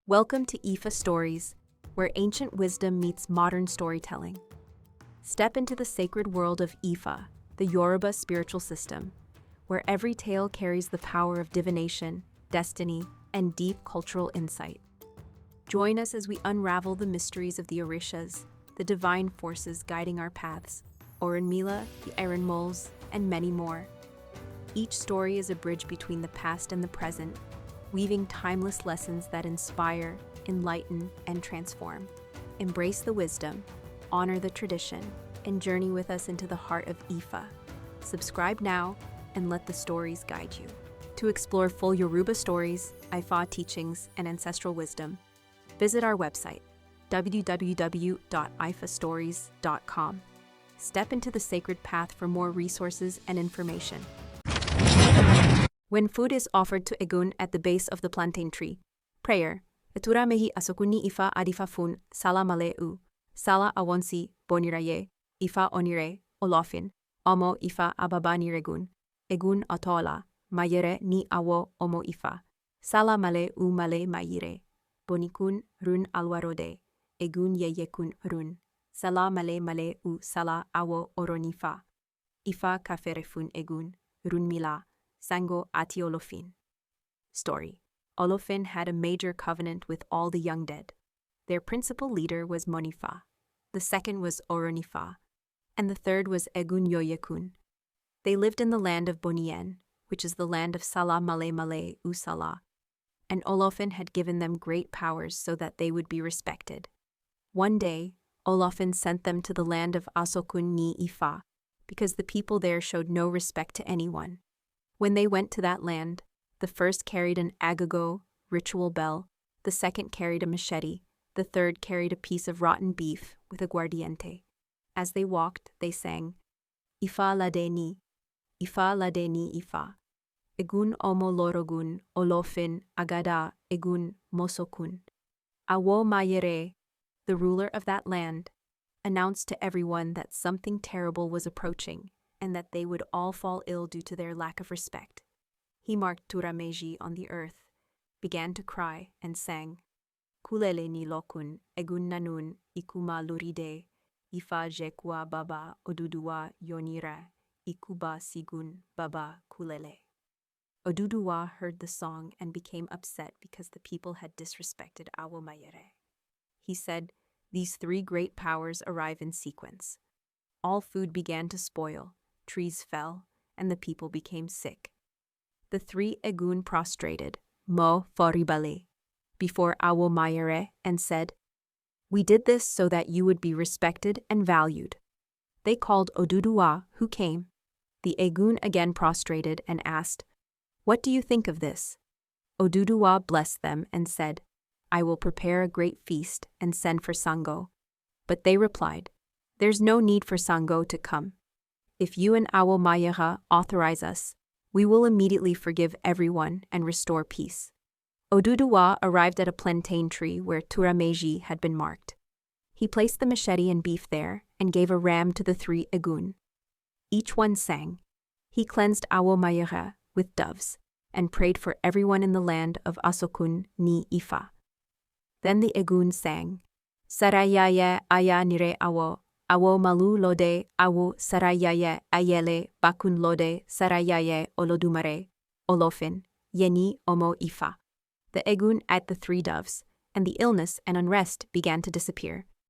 Welcome to IFAStories, where ancient wisdom meets modern storytelling. Step into the sacred world of Ifa, the Yoruba spiritual system, where every tale carries the power of divination, destiny, and deep cultural insight. Join us as we unravel the mysteries of the Orishas, the divine forces guiding our paths, Ọrònìfá, the Iron Moles, and many more. Each story is a bridge between the past and the present, weaving timeless lessons that inspire, enlighten, and transform. Embrace the wisdom, honor the tradition, and journey with us into the heart of Ifa. Subscribe now and let the stories guide you. To explore full Yoruba stories, Ifa teachings, and ancestral wisdom, visit our website, www.ifastories.com. Step into the sacred path for more resources and information. When food is offered to Ègún at the base of the plantain tree, prayer, Òtúrá Méjì Àṣókùn Ifa adifa fún sala maleu, sala awonsi boniraye, Ifa onire, Olófin, Omo Ifa ababa niregun, Ègún atola, mayere ni awo Omo Ifa, sala maleu male mayire, bonikun run alwarode, Ègún Yoyèkún run, sala male sala awo Ọrònìfá, Ifa kafere fún Ègún, run mila, sango ati Olófin. Story. Olófin had a major covenant with all the young dead. Their principal leader was Òmónìfá, the second was Oronìfá, and the third was Ègún Yoyèkún. They lived in the land of Òbónìyẹn, which is the land of Sala male Sala, and Olófin had given them great powers so that they would be respected. One day, Olófin sent them to the land of Àṣókùn ní Ifa, because the people there showed no respect to anyone. When they went to that land, the first carried an agogô, ritual bell, the second carried a machete, the third carried a piece of rotten beef with aguardiente. As they walked, they sang, Ifa ladeni, Ifa ladeni Ifa, Ègún omo lorogun, Olófin agada Ègún mosokun. Awo mayere, the ruler of that land, announced to everyone that something terrible was approaching, and that they would all fall ill due to their lack of respect. He marked Òtúrá Méjì on the earth, began to cry, and sang, Kulele ni lokun, Ègún nanun, ikuma luride, Ifa jekwa baba Òdúdúwa yonira, ikuba sigun baba kulele. Òdúdúwa heard the song and became upset because the people had disrespected Awo Mayere. He said, these three great powers arrive in sequence. All food began to spoil, trees fell, and the people became sick. The three Ègún prostrated, mo foribale, before Awo Mayere and said, we did this so that you would be respected and valued. They called Òdúdúwa, who came. The Ègún again prostrated and asked, what do you think of this? Òdúdúwa blessed them and said, I will prepare a great feast and send for Sango. But they replied, there's no need for Sango to come. If you and Awo Mayere authorize us, we will immediately forgive everyone and restore peace. Òdúdúwa arrived at a plantain tree where Òtúrá Méjì had been marked. He placed the machete and beef there and gave a ram to the three Ègún. Each one sang. He cleansed Awo Mayere with doves and prayed for everyone in the land of Àṣókùn ní Ifa. Then the Ègún sang, Sarayaye aya nire awo, Awo malu lode awo sarayaye ayele bakun lode sarayaye olodumare, Olófin, yeni omo Ifa. The Ègún ate the three doves, and the illness and unrest began to disappear.